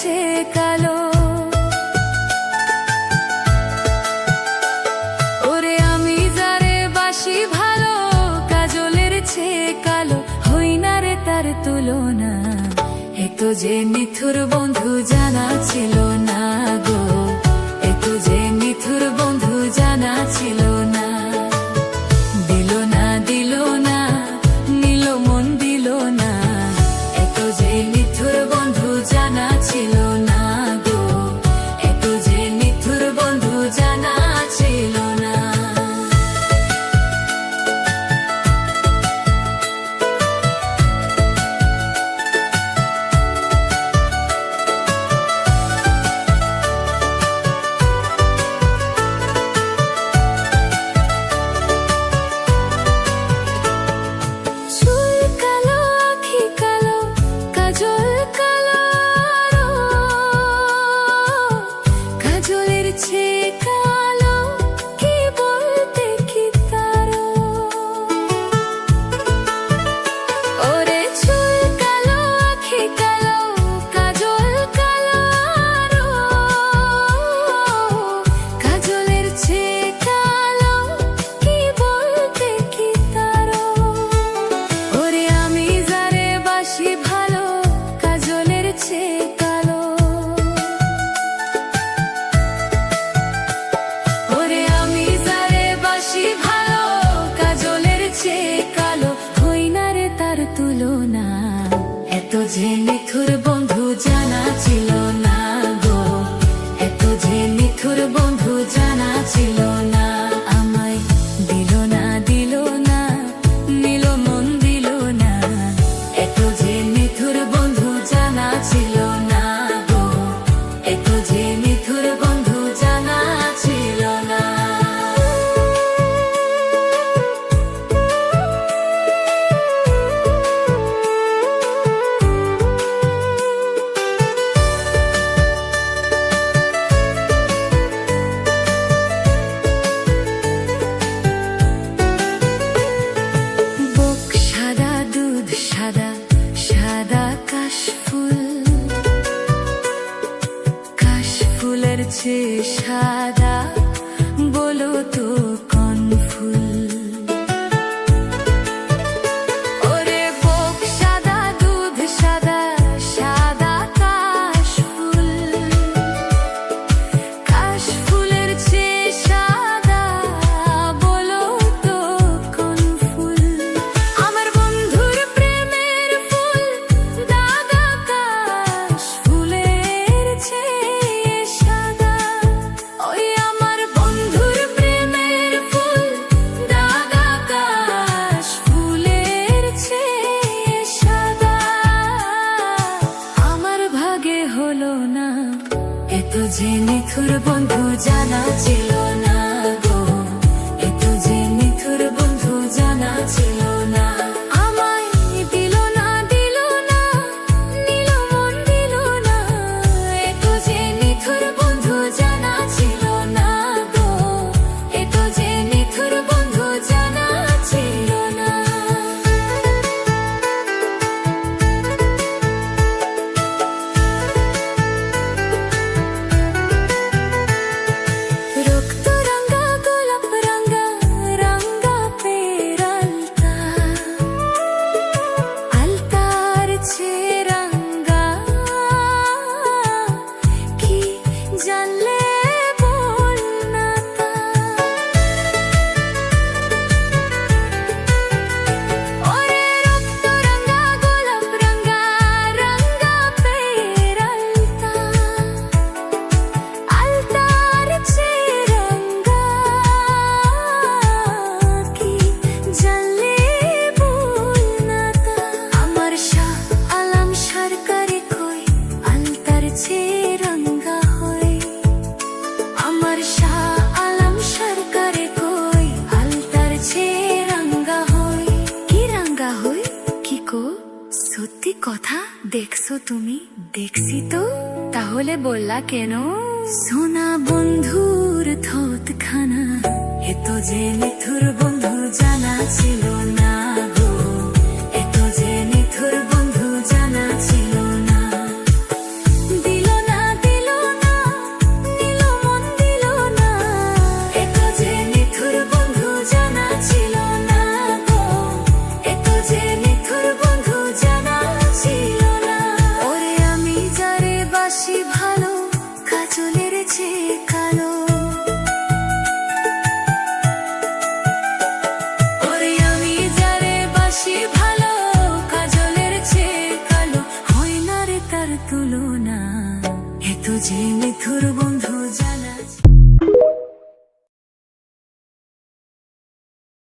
ছে কালো। ওরে আমি যারে বাসি ভালো, কাজলের ছে কালো, হই না রে তার তুলনা। এত যে নিথুর বন্ধু জানা ছিল না গো, এত যে নিথুর বন্ধু জানা ছিল না। দিল না দিল না, নিল মন দিল না, এত যে নিথুর বন্ধু জানা ছিল না গো, এত যে নিথুর বন্ধু জানা ছিল না। এত যে নিথুর বন্ধু জানা ছিল না গো, এত যে নিথুর বন্ধু জানা ছিল না। আমায় দিল না দিল না, নিল মন দিল না, এত যে নিথুর বন্ধু জানা ছিল না গো, এত যে নিথুর বন্ধু জানা ছিল না। সাদা বলো তো কোন ফুল? ওরে বুক সাদা দুধ সাদা, সাদা কাশ ফুল, কাশ ফুলের চেয়ে সাদা বলো তো কোন ফুল? আমার বন্ধুর প্রেমের ফুল দাগা কাশ ফুলের চেয়ে সাদা। ওই আমার বন্ধুর প্রেমের ফুল দাগা কাশ ফুলের চেয়ে সাদা। আমার ভাগে হলো না, এত যে নিথুর বন্ধু জানা ছিল না গো, এত যে নিথুর বন্ধু জানা ছিল না। আমায় দিল না দিল না, নিল মন দিল না, এত যে নিথুর বন্ধু জানা ছিল না গো, এত যে নিথুর বন্ধু জানা ছিল না। রক্ত রঙা গোলাপ রঙা রঙা পেরালতা, আলতার ছে রঙা কি জানলে বল না তা। ওরে রক্ত রঙা গোলাপ রঙা রঙা পেরালতা, আলতার ছে রঙা কি জানলে বল না তা। আমার শাহ আলম সরকারি কই আলতার ছে রঙা হয়, আমার শাহ আলম সরকারি কই আলতার ছে রঙা হয়। কি রঙা হয় কি কো? সত্যি কথা দেখছো তুমি? দেখছি তো, তাহলে বললা কেন? সোনা বন্ধুর থত খানা, এত যে নিথুর বন্ধু জানা ছিল না গো, এত যে নিথুর বন্ধু জানা ছিল না। দিল তুলনা, এ তো যে নিথুর বন্ধু